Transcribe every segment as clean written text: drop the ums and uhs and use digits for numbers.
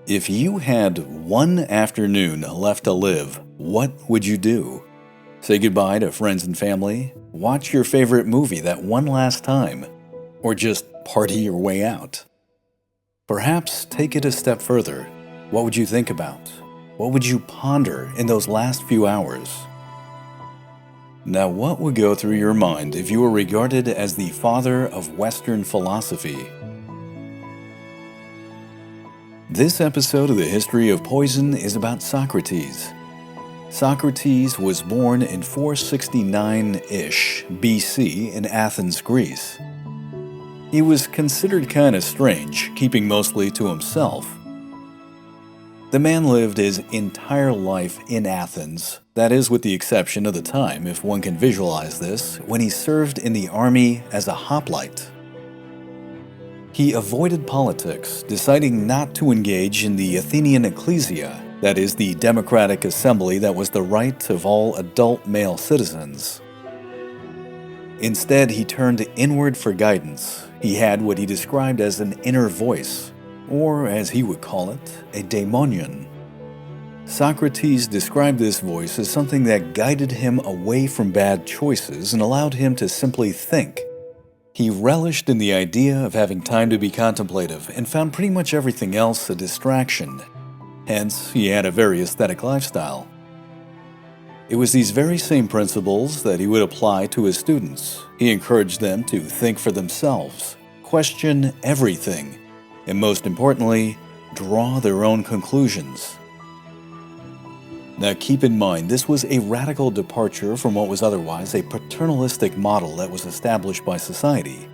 If you had one afternoon left to live, what would you do? Say goodbye to friends and family? Watch your favorite movie that one last time? Or just party your way out? Perhaps take it a step further. What would you think about? What would you ponder in those last few hours? Now, what would go through your mind if you were regarded as the father of Western philosophy? This episode of the History of Poison is about Socrates. Socrates was born in 469-ish BC in Athens, Greece. He was considered kind of strange, keeping mostly to himself. The man lived his entire life in Athens, that is with the exception of the time, if one can visualize this, when he served in the army as a hoplite. He avoided politics, deciding not to engage in the Athenian ecclesia, that is, the democratic assembly that was the right of all adult male citizens. Instead, he turned inward for guidance. He had what he described as an inner voice, or as he would call it, a daemonion. Socrates described this voice as something that guided him away from bad choices and allowed him to simply think. He relished in the idea of having time to be contemplative and found pretty much everything else a distraction. Hence, he had a very aesthetic lifestyle. It was these very same principles that he would apply to his students. He encouraged them to think for themselves, question everything, and most importantly, draw their own conclusions. Now keep in mind, this was a radical departure from what was otherwise a paternalistic model that was established by society.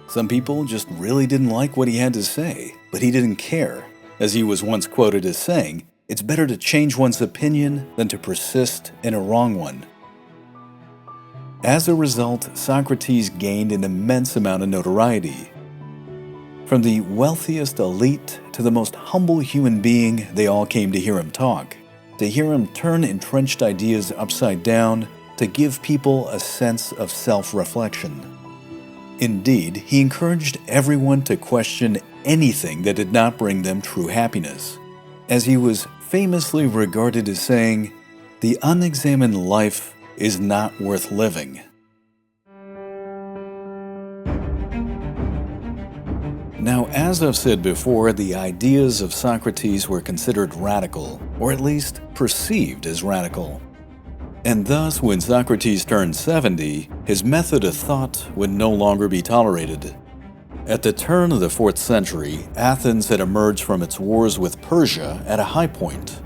Some people just really didn't like what he had to say, but he didn't care. As he was once quoted as saying, "It's better to change one's opinion than to persist in a wrong one." As a result, Socrates gained an immense amount of notoriety. From the wealthiest elite to the most humble human being, they all came to hear him talk. To hear him turn entrenched ideas upside down, to give people a sense of self-reflection. Indeed, he encouraged everyone to question anything that did not bring them true happiness, as he was famously regarded as saying, "The unexamined life is not worth living." Now, as I've said before, the ideas of Socrates were considered radical, or at least perceived as radical. And thus, when Socrates turned 70, his method of thought would no longer be tolerated. At the turn of the 4th century, Athens had emerged from its wars with Persia at a high point.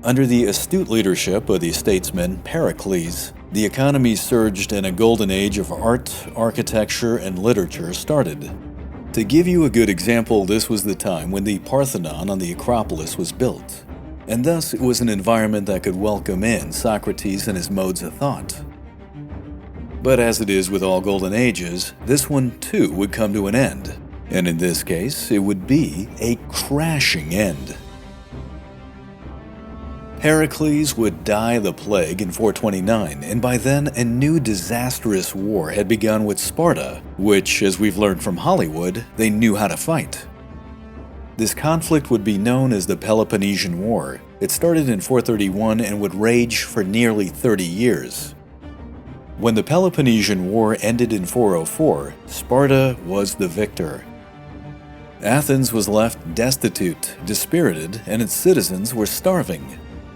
Under the astute leadership of the statesman Pericles, the economy surged and a golden age of art, architecture, and literature started. To give you a good example, this was the time when the Parthenon on the Acropolis was built, and thus it was an environment that could welcome in Socrates and his modes of thought. But as it is with all golden ages, this one too would come to an end, and in this case, it would be a crashing end. Pericles would die the plague in 429, and by then a new disastrous war had begun with Sparta, which, as we've learned from Hollywood, they knew how to fight. This conflict would be known as the Peloponnesian War. It started in 431 and would rage for nearly 30 years. When the Peloponnesian War ended in 404, Sparta was the victor. Athens was left destitute, dispirited, and its citizens were starving.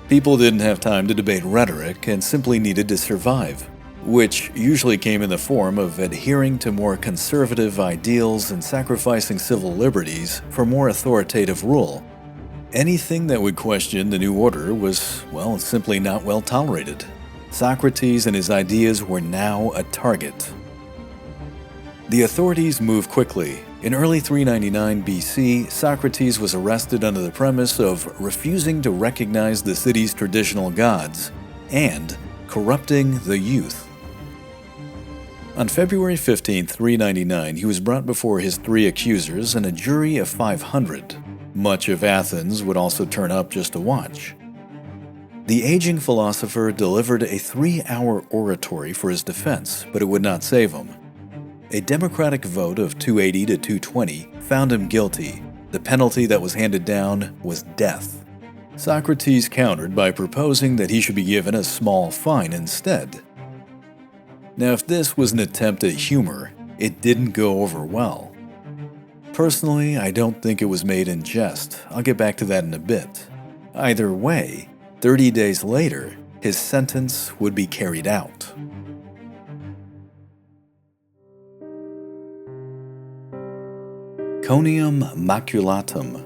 People didn't have time to debate rhetoric and simply needed to survive, which usually came in the form of adhering to more conservative ideals and sacrificing civil liberties for more authoritative rule. Anything that would question the new order was, well, simply not well tolerated. Socrates and his ideas were now a target. The authorities moved quickly. In early 399 BC, Socrates was arrested under the premise of refusing to recognize the city's traditional gods and corrupting the youth. On February 15, 399, he was brought before his 3 accusers and a jury of 500. Much of Athens would also turn up just to watch. The aging philosopher delivered a 3-hour oratory for his defense, but it would not save him. A democratic vote of 280 to 220 found him guilty, The penalty that was handed down was death. Socrates countered by proposing that he should be given a small fine instead. Now, if this was an attempt at humor, it didn't go over well. Personally, I don't think it was made in jest. I'll get back to that in a bit. Either way, 30 days later, his sentence would be carried out. Conium maculatum.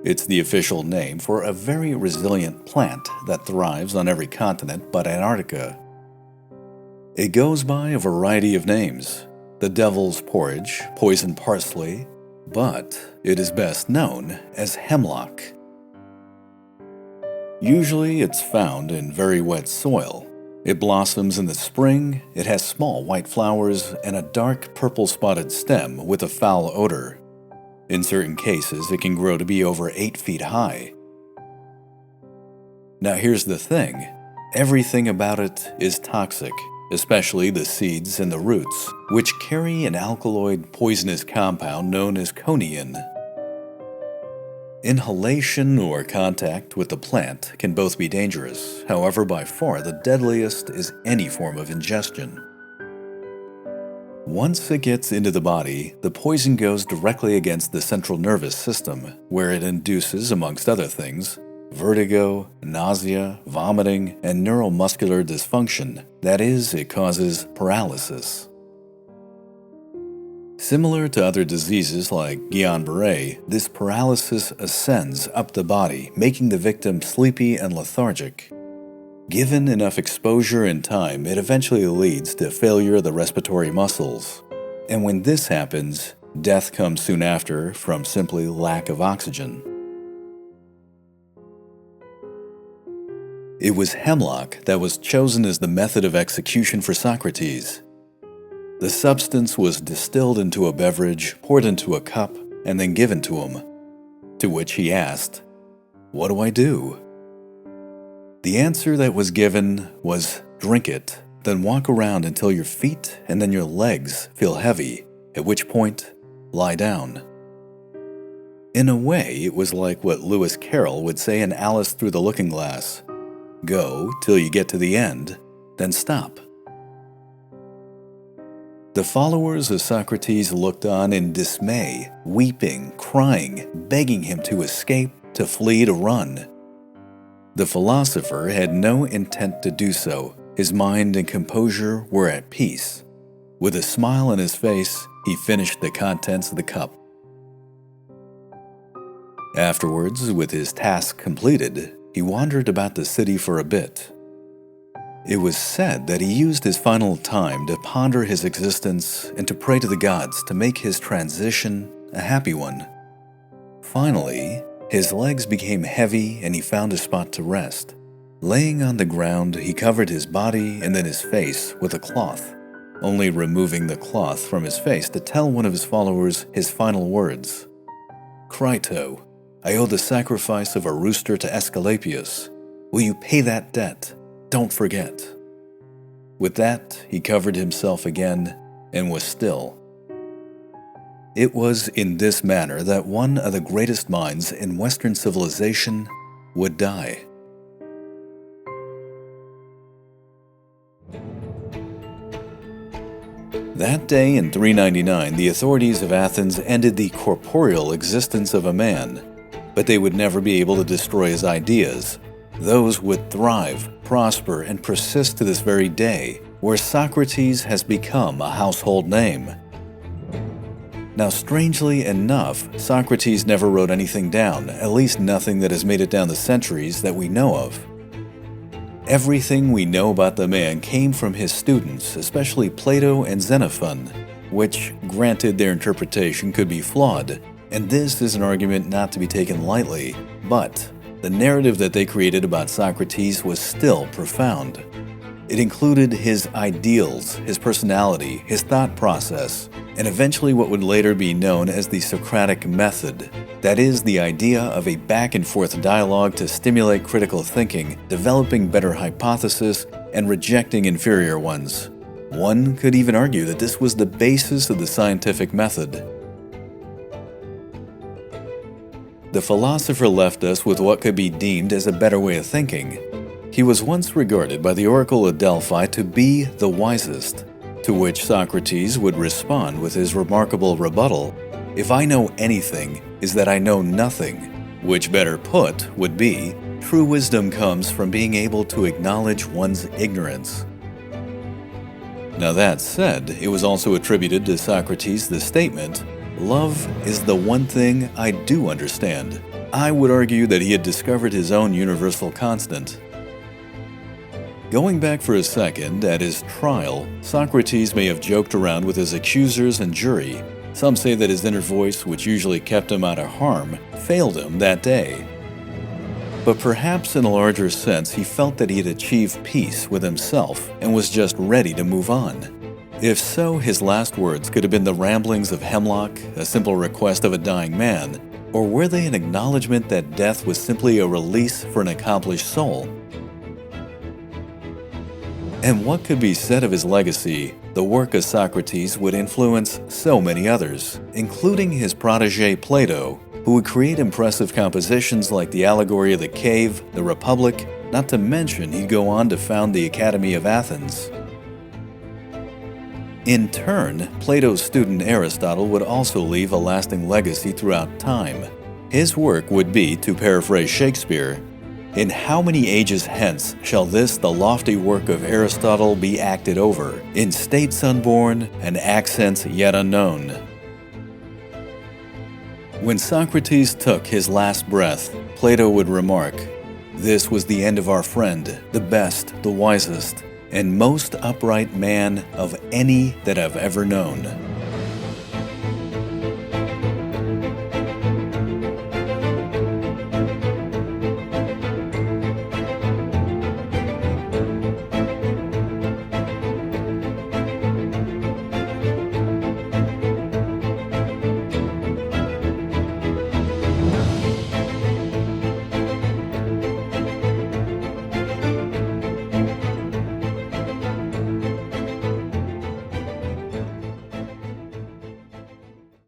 It's the official name for a very resilient plant that thrives on every continent but Antarctica. It goes by a variety of names: the devil's porridge, poison parsley, but it is best known as hemlock. Usually it's found in very wet soil. It blossoms in the spring, it has small white flowers and a dark purple spotted stem with a foul odor. In certain cases, it can grow to be over 8 feet high. Now here's the thing, everything about it is toxic, especially the seeds and the roots, which carry an alkaloid poisonous compound known as coniine. Inhalation or contact with the plant can both be dangerous. However, by far the deadliest is any form of ingestion. Once it gets into the body, the poison goes directly against the central nervous system, where it induces, amongst other things, vertigo, nausea, vomiting, and neuromuscular dysfunction. That is, it causes paralysis. Similar to other diseases like Guillain-Barré, this paralysis ascends up the body, making the victim sleepy and lethargic. Given enough exposure and time, it eventually leads to failure of the respiratory muscles. And when this happens, death comes soon after from simply lack of oxygen. It was hemlock that was chosen as the method of execution for Socrates. The substance was distilled into a beverage, poured into a cup, and then given to him. To which he asked, "What do I do?" The answer that was given was, "Drink it, then walk around until your feet and then your legs feel heavy, at which point, lie down." In a way, it was like what Lewis Carroll would say in Alice Through the Looking Glass. Go till you get to the end, then stop. The followers of Socrates looked on in dismay, weeping, crying, begging him to escape, to flee, to run. The philosopher had no intent to do so. His mind and composure were at peace. With a smile on his face, he finished the contents of the cup. Afterwards, with his task completed, he wandered about the city for a bit. It was said that he used his final time to ponder his existence and to pray to the gods to make his transition a happy one. Finally, his legs became heavy and he found a spot to rest. Laying on the ground, he covered his body and then his face with a cloth, only removing the cloth from his face to tell one of his followers his final words. "Crito, I owe the sacrifice of a rooster to Aesculapius. Will you pay that debt? Don't forget." With that, he covered himself again and was still. It was in this manner that one of the greatest minds in Western civilization would die. That day in 399, the authorities of Athens ended the corporeal existence of a man, but they would never be able to destroy his ideas. Those would thrive, prosper, and persist to this very day, where Socrates has become a household name. Now, strangely enough, Socrates never wrote anything down, at least nothing that has made it down the centuries that we know of. Everything we know about the man came from his students, especially Plato and Xenophon, which, granted their interpretation could be flawed, and this is an argument not to be taken lightly, but the narrative that they created about Socrates was still profound. It included his ideals, his personality, his thought process, and eventually what would later be known as the Socratic method. That is, the idea of a back-and-forth dialogue to stimulate critical thinking, developing better hypotheses, and rejecting inferior ones. One could even argue that this was the basis of the scientific method. The philosopher left us with what could be deemed as a better way of thinking. He was once regarded by the oracle of Delphi to be the wisest, to which Socrates would respond with his remarkable rebuttal, "If I know anything, is that I know nothing," which better put would be, true wisdom comes from being able to acknowledge one's ignorance. Now that said, it was also attributed to Socrates the statement, "Love is the one thing I do understand." I would argue that he had discovered his own universal constant. Going back for a second, at his trial, Socrates may have joked around with his accusers and jury. Some say that his inner voice, which usually kept him out of harm, failed him that day. But perhaps in a larger sense, he felt that he had achieved peace with himself and was just ready to move on. If so, his last words could have been the ramblings of Hemlock, a simple request of a dying man, or were they an acknowledgement that death was simply a release for an accomplished soul? And what could be said of his legacy? The work of Socrates would influence so many others, including his protege Plato, who would create impressive compositions like the Allegory of the Cave, the Republic, not to mention he'd go on to found the Academy of Athens. In turn, Plato's student Aristotle would also leave a lasting legacy throughout time. His work would be, to paraphrase Shakespeare, "In how many ages hence shall this the lofty work of Aristotle be acted over, in states unborn and accents yet unknown?" When Socrates took his last breath, Plato would remark, "This was the end of our friend, the best, the wisest, and most upright man of any that I've ever known."